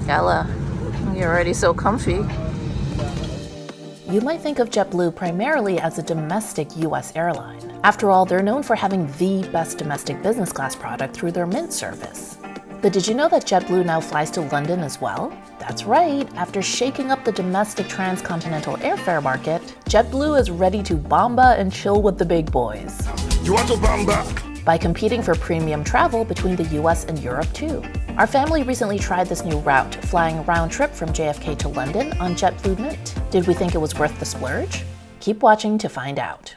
Ella, you're already so comfy. You might think of JetBlue primarily as a domestic US airline. After all, they're known for having the best domestic business class product through their Mint service. But did you know that JetBlue now flies to London as well? That's right, after shaking up the domestic transcontinental airfare market, JetBlue is ready to bamba and chill with the big boys. You want to bamba? By competing for premium travel between the US and Europe too. Our family recently tried this new route, flying round trip from JFK to London on JetBlue Mint. Did we think it was worth the splurge? Keep watching to find out.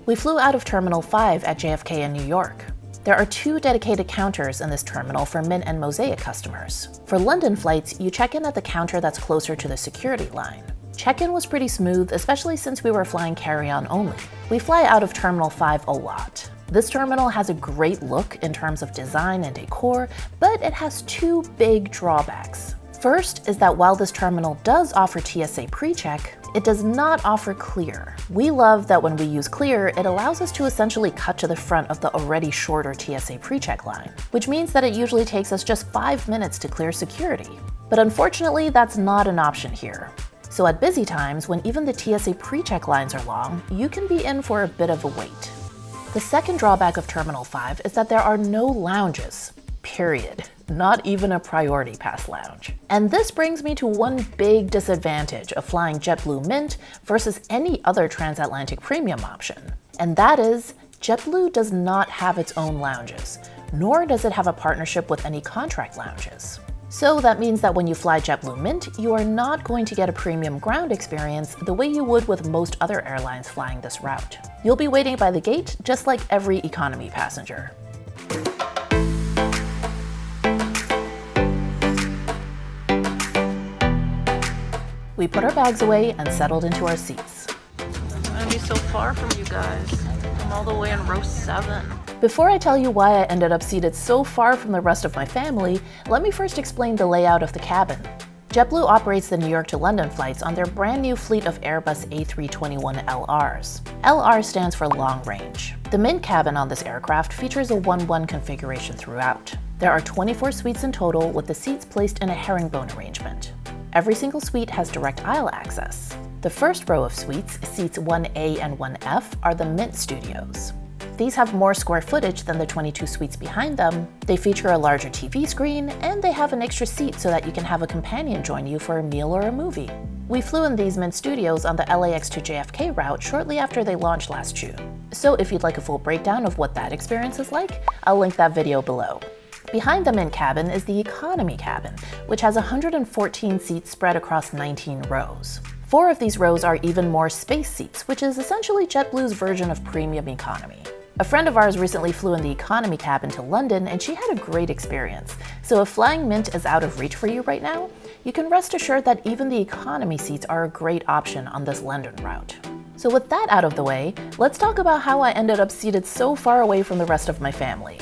We flew out of Terminal 5 at JFK in New York. There are 2 dedicated counters in this terminal for Mint and Mosaic customers. For London flights, you check in at the counter that's closer to the security line. Check-in was pretty smooth, especially since we were flying carry-on only. We fly out of Terminal 5 a lot. This terminal has a great look in terms of design and decor, but it has 2 big drawbacks. First is that while this terminal does offer TSA pre-check, it does not offer clear. We love that when we use clear, it allows us to essentially cut to the front of the already shorter TSA pre-check line, which means that it usually takes us just 5 minutes to clear security. But unfortunately, that's not an option here. So at busy times, when even the TSA pre-check lines are long, you can be in for a bit of a wait. The second drawback of Terminal 5 is that there are no lounges, period. Not even a priority pass lounge. And this brings me to one big disadvantage of flying JetBlue Mint versus any other transatlantic premium option. And that is, JetBlue does not have its own lounges, nor does it have a partnership with any contract lounges. So that means that when you fly JetBlue Mint, you are not going to get a premium ground experience the way you would with most other airlines flying this route. You'll be waiting by the gate just like every economy passenger. We put our bags away and settled into our seats. I'm gonna be so far from you guys. I'm all the way in row 7. Before I tell you why I ended up seated so far from the rest of my family, let me first explain the layout of the cabin. JetBlue operates the New York to London flights on their brand new fleet of Airbus A321LRs. LR stands for long range. The Mint cabin on this aircraft features a 1-1 configuration throughout. There are 24 suites in total, with the seats placed in a herringbone arrangement. Every single suite has direct aisle access. The first row of suites, seats 1A and 1F, are the Mint studios. These have more square footage than the 22 suites behind them. They feature a larger TV screen, and they have an extra seat so that you can have a companion join you for a meal or a movie. We flew in these Mint studios on the LAX to JFK route shortly after they launched last June. So if you'd like a full breakdown of what that experience is like, I'll link that video below. Behind the Mint cabin is the economy cabin, which has 114 seats spread across 19 rows. 4 of these rows are even more space seats, which is essentially JetBlue's version of premium economy. A friend of ours recently flew in the economy cabin to London, and she had a great experience. So if flying Mint is out of reach for you right now, you can rest assured that even the economy seats are a great option on this London route. So with that out of the way, let's talk about how I ended up seated so far away from the rest of my family.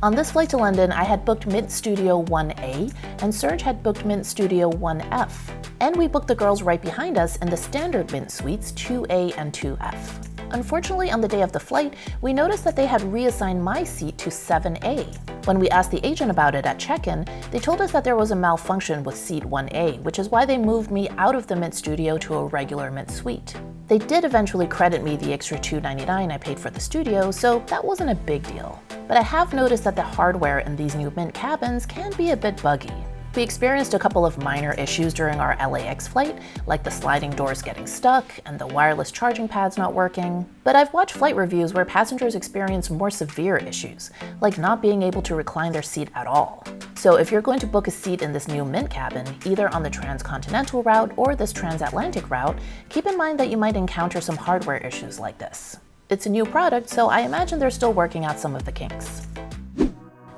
On this flight to London, I had booked Mint Studio 1A, and Serge had booked Mint Studio 1F. And we booked the girls right behind us in the standard Mint suites 2A and 2F. Unfortunately, on the day of the flight, we noticed that they had reassigned my seat to 7A. When we asked the agent about it at check-in, they told us that there was a malfunction with seat 1A, which is why they moved me out of the Mint studio to a regular Mint suite. They did eventually credit me the extra $2.99 I paid for the studio, so that wasn't a big deal. But I have noticed that the hardware in these new Mint cabins can be a bit buggy. We experienced a couple of minor issues during our LAX flight, like the sliding doors getting stuck and the wireless charging pads not working. But I've watched flight reviews where passengers experience more severe issues, like not being able to recline their seat at all. So if you're going to book a seat in this new Mint cabin, either on the transcontinental route or this transatlantic route, keep in mind that you might encounter some hardware issues like this. It's a new product, so I imagine they're still working out some of the kinks.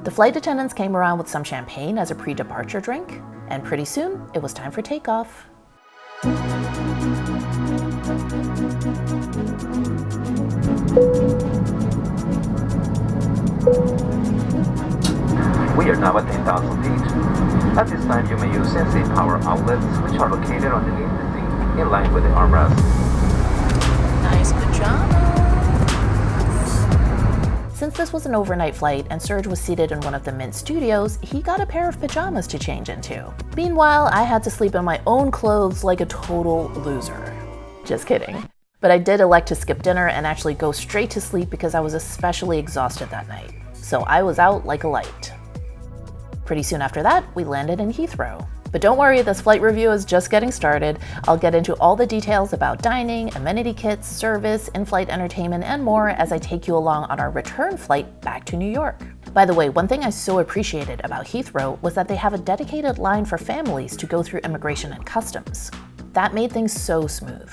The flight attendants came around with some champagne as a pre-departure drink, and pretty soon it was time for takeoff. We are now at 10,000 feet. At this time, you may use Sensei power outlets, which are located underneath the seat, in line with the armrest. Nice pajamas. Since this was an overnight flight and Serge was seated in one of the Mint studios, he got a pair of pajamas to change into. Meanwhile, I had to sleep in my own clothes like a total loser. Just kidding. But I did elect to skip dinner and actually go straight to sleep because I was especially exhausted that night. So I was out like a light. Pretty soon after that, we landed in Heathrow. But don't worry, this flight review is just getting started. I'll get into all the details about dining, amenity kits, service, in-flight entertainment, and more as I take you along on our return flight back to New York. By the way, one thing I so appreciated about Heathrow was that they have a dedicated line for families to go through immigration and customs. That made things so smooth.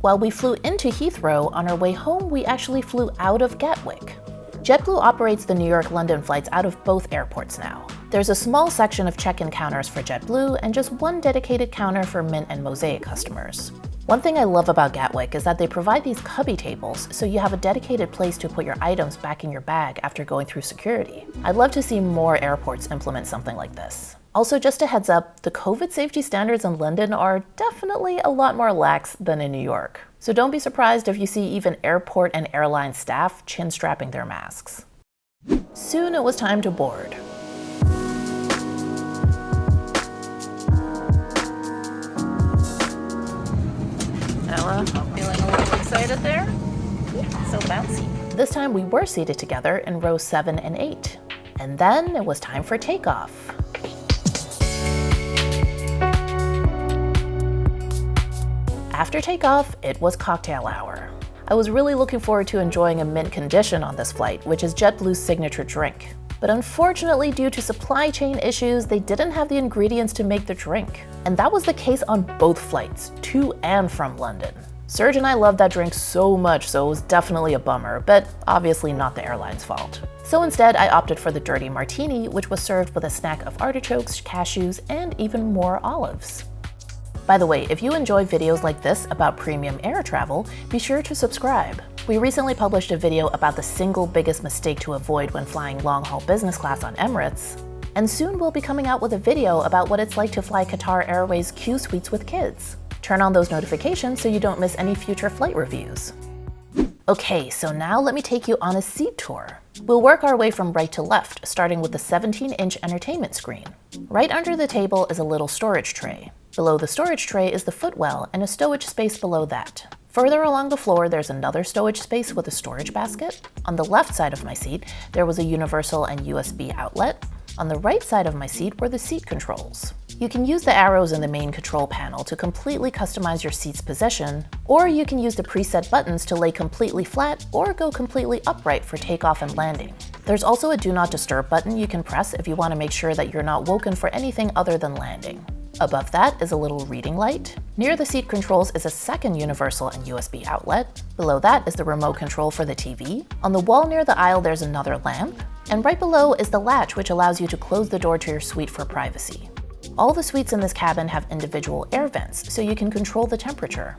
While we flew into Heathrow, on our way home, we actually flew out of Gatwick. JetBlue operates the New York-London flights out of both airports now. There's a small section of check-in counters for JetBlue and just one dedicated counter for Mint and Mosaic customers. One thing I love about Gatwick is that they provide these cubby tables so you have a dedicated place to put your items back in your bag after going through security. I'd love to see more airports implement something like this. Also, just a heads up, the COVID safety standards in London are definitely a lot more lax than in New York. So don't be surprised if you see even airport and airline staff chin-strapping their masks. Soon it was time to board. Ella, feeling a little excited there? So bouncy. This time we were seated together in rows 7 and 8. And then it was time for takeoff. After takeoff, it was cocktail hour. I was really looking forward to enjoying a mint condition on this flight, which is JetBlue's signature drink. But unfortunately, due to supply chain issues, they didn't have the ingredients to make the drink. And that was the case on both flights, to and from London. Serge and I loved that drink so much, so it was definitely a bummer, but obviously not the airline's fault. So instead, I opted for the dirty martini, which was served with a snack of artichokes, cashews, and even more olives. By the way, if you enjoy videos like this about premium air travel, be sure to subscribe. We recently published a video about the single biggest mistake to avoid when flying long-haul business class on Emirates. And soon we'll be coming out with a video about what it's like to fly Qatar Airways Q suites with kids. Turn on those notifications so you don't miss any future flight reviews. Okay, so now let me take you on a seat tour. We'll work our way from right to left, starting with the 17-inch entertainment screen. Right under the table is a little storage tray. Below the storage tray is the footwell and a stowage space below that. Further along the floor, there's another stowage space with a storage basket. On the left side of my seat, there was a universal and USB outlet. On the right side of my seat were the seat controls. You can use the arrows in the main control panel to completely customize your seat's position, or you can use the preset buttons to lay completely flat or go completely upright for takeoff and landing. There's also a Do Not Disturb button you can press if you want to make sure that you're not woken for anything other than landing. Above that is a little reading light. Near the seat controls is a second universal and USB outlet. Below that is the remote control for the TV. On the wall near the aisle there's another lamp. And right below is the latch, which allows you to close the door to your suite for privacy. All the suites in this cabin have individual air vents, so you can control the temperature.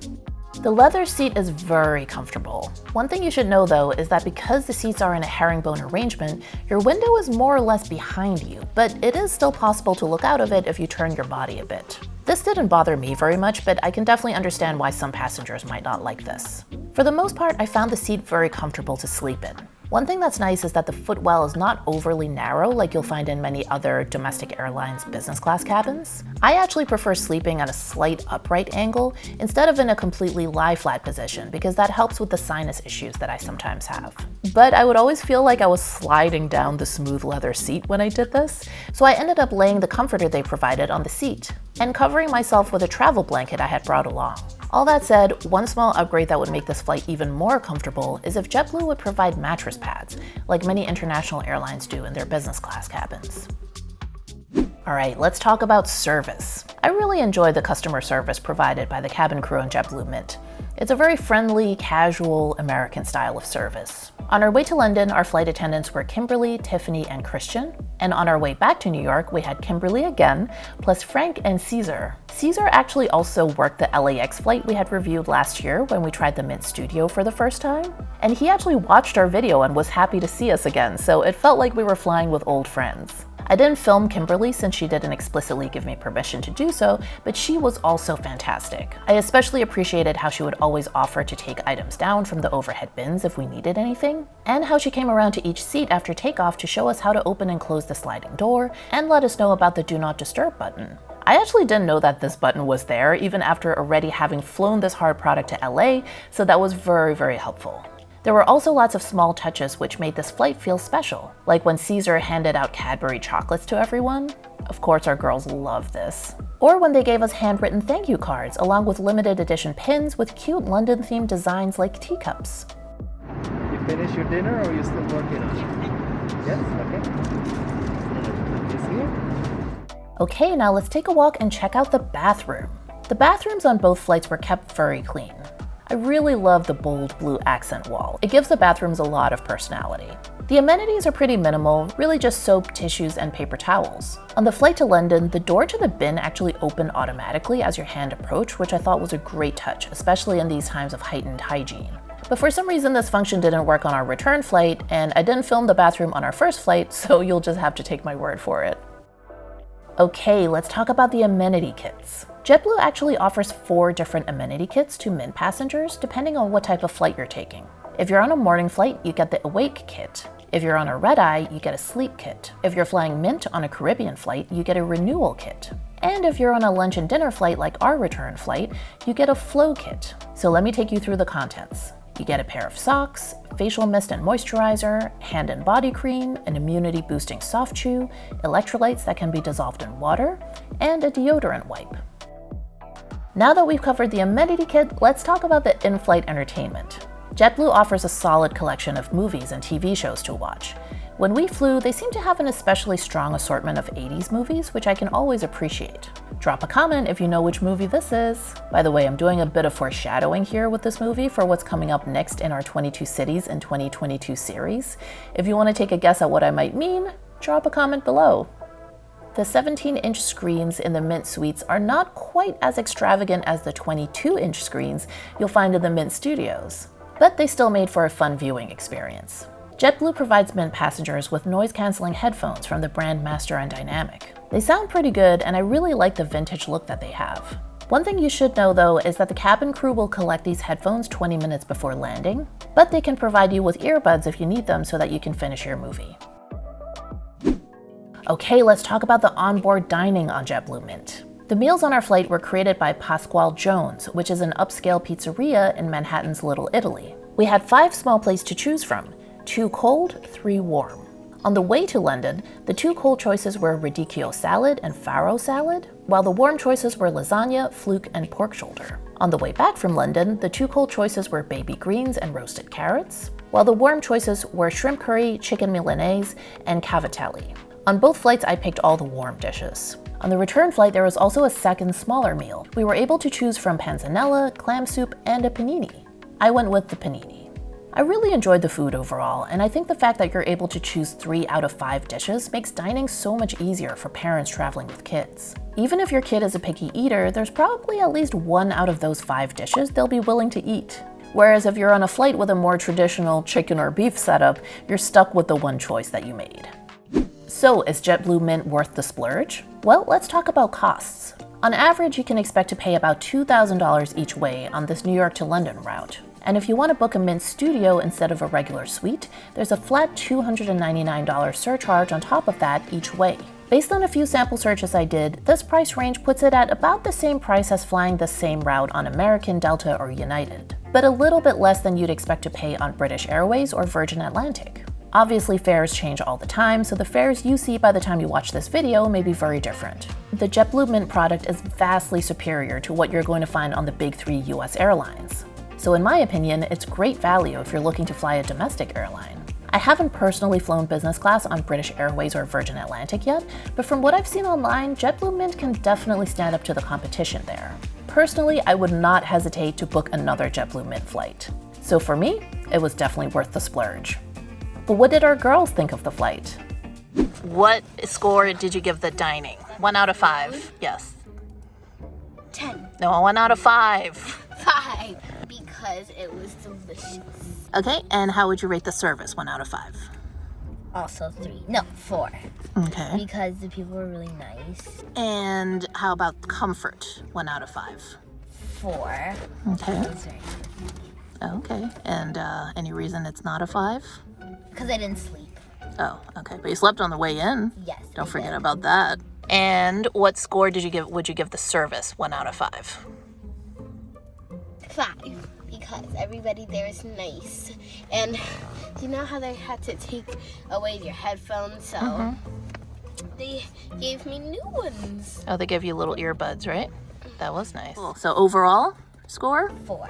The leather seat is very comfortable. One thing you should know though is that because the seats are in a herringbone arrangement, your window is more or less behind you, but it is still possible to look out of it if you turn your body a bit. This didn't bother me very much, but I can definitely understand why some passengers might not like this. For the most part, I found the seat very comfortable to sleep in. One thing that's nice is that the footwell is not overly narrow like you'll find in many other domestic airlines business class cabins. I actually prefer sleeping at a slight upright angle instead of in a completely lie-flat position because that helps with the sinus issues that I sometimes have. But I would always feel like I was sliding down the smooth leather seat when I did this, so I ended up laying the comforter they provided on the seat and covering myself with a travel blanket I had brought along. All that said, one small upgrade that would make this flight even more comfortable is if JetBlue would provide mattress pads, like many international airlines do in their business class cabins. Alright, let's talk about service. I really enjoyed the customer service provided by the cabin crew on JetBlue Mint. It's a very friendly, casual, American style of service. On our way to London, our flight attendants were Kimberly, Tiffany, and Christian. And on our way back to New York, we had Kimberly again, plus Frank and Caesar. Caesar actually also worked the LAX flight we had reviewed last year when we tried the Mint Studio for the first time. And he actually watched our video and was happy to see us again, so it felt like we were flying with old friends. I didn't film Kimberly since she didn't explicitly give me permission to do so, but she was also fantastic. I especially appreciated how she would always offer to take items down from the overhead bins if we needed anything, and how she came around to each seat after takeoff to show us how to open and close the sliding door, and let us know about the Do Not Disturb button. I actually didn't know that this button was there, even after already having flown this hard product to LA, so that was very, very helpful. There were also lots of small touches which made this flight feel special, like when Caesar handed out Cadbury chocolates to everyone. Of course, our girls love this. Or when they gave us handwritten thank you cards, along with limited edition pins with cute London-themed designs like teacups. You finished your dinner or are you still working on it? Yes? Okay. Is here? Okay, now let's take a walk and check out the bathroom. The bathrooms on both flights were kept very clean. I really love the bold blue accent wall. It gives the bathrooms a lot of personality. The amenities are pretty minimal, really just soap, tissues, and paper towels. On the flight to London, the door to the bin actually opened automatically as your hand approached, which I thought was a great touch, especially in these times of heightened hygiene. But for some reason, this function didn't work on our return flight, and I didn't film the bathroom on our first flight, so you'll just have to take my word for it. Okay, let's talk about the amenity kits. JetBlue actually offers 4 different amenity kits to Mint passengers, depending on what type of flight you're taking. If you're on a morning flight, you get the Awake kit. If you're on a red-eye, you get a Sleep kit. If you're flying Mint on a Caribbean flight, you get a Renewal kit. And if you're on a lunch and dinner flight like our return flight, you get a Flow kit. So let me take you through the contents. You get a pair of socks, facial mist and moisturizer, hand and body cream, an immunity-boosting soft chew, electrolytes that can be dissolved in water, and a deodorant wipe. Now that we've covered the amenity kit, let's talk about the in-flight entertainment. JetBlue offers a solid collection of movies and TV shows to watch. When we flew, they seem to have an especially strong assortment of 80s movies, which I can always appreciate. Drop a comment if you know which movie this is. By the way, I'm doing a bit of foreshadowing here with this movie for what's coming up next in our 22 Cities in 2022 series. If you want to take a guess at what I might mean, drop a comment below. The 17-inch screens in the Mint suites are not quite as extravagant as the 22-inch screens you'll find in the Mint studios, but they still made for a fun viewing experience. JetBlue provides Mint passengers with noise-canceling headphones from the brand Master and Dynamic. They sound pretty good, and I really like the vintage look that they have. One thing you should know though is that the cabin crew will collect these headphones 20 minutes before landing, but they can provide you with earbuds if you need them so that you can finish your movie. Okay, let's talk about the onboard dining on JetBlue Mint. The meals on our flight were created by Pasquale Jones, which is an upscale pizzeria in Manhattan's Little Italy. We had 5 small plates to choose from, 2 cold, 3 warm. On the way to London, the 2 cold choices were radicchio salad and farro salad, while the warm choices were lasagna, fluke, and pork shoulder. On the way back from London, the 2 cold choices were baby greens and roasted carrots, while the warm choices were shrimp curry, chicken milanese, and cavatelli. On both flights, I picked all the warm dishes. On the return flight, there was also a second smaller meal. We were able to choose from panzanella, clam soup, and a panini. I went with the panini. I really enjoyed the food overall, and I think the fact that you're able to choose 3 out of 5 dishes makes dining so much easier for parents traveling with kids. Even if your kid is a picky eater, there's probably at least 1 out of those 5 dishes they'll be willing to eat. Whereas if you're on a flight with a more traditional chicken or beef setup, you're stuck with the one choice that you made. So, is JetBlue Mint worth the splurge? Well, let's talk about costs. On average, you can expect to pay about $2,000 each way on this New York to London route. And if you want to book a Mint studio instead of a regular suite, there's a flat $299 surcharge on top of that each way. Based on a few sample searches I did, this price range puts it at about the same price as flying the same route on American, Delta, or United, but a little bit less than you'd expect to pay on British Airways or Virgin Atlantic. Obviously, fares change all the time, so the fares you see by the time you watch this video may be very different. The JetBlue Mint product is vastly superior to what you're going to find on the big 3 US airlines. So in my opinion, it's great value if you're looking to fly a domestic airline. I haven't personally flown business class on British Airways or Virgin Atlantic yet, but from what I've seen online, JetBlue Mint can definitely stand up to the competition there. Personally, I would not hesitate to book another JetBlue Mint flight. So for me, it was definitely worth the splurge. But what did our girls think of the flight? What score did you give the dining? 1 out of 5. Yes. 10. No, 1 out of 5. 5. Because it was delicious. Okay, and how would you rate the service? 1 out of 5. Also 3. No, 4. Okay. Because the people were really nice. And how about comfort? 1 out of 5. 4. Okay. That's very Okay. And any reason it's not a 5? Because I didn't sleep. Oh, okay. But you slept on the way in. Yes. Don't I forget did. about that. And what score would you give the service? 1 out of 5. 5. Because everybody there is nice. And you know how they had to take away your headphones? So they gave me new ones. Oh, they give you little earbuds, right? That was nice. Cool. So overall score? 4.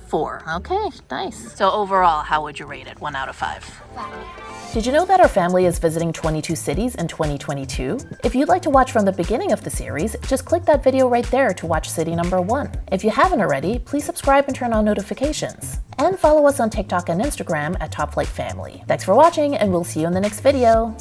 4. Okay, nice. So overall, how would you rate it? 1 out of 5. 5. Did you know that our family is visiting 22 cities in 2022? If you'd like to watch from the beginning of the series, just click that video right there to watch city number 1. If you haven't already, please subscribe and turn on notifications. And follow us on TikTok and Instagram at Top Flight Family. Thanks for watching, and we'll see you in the next video.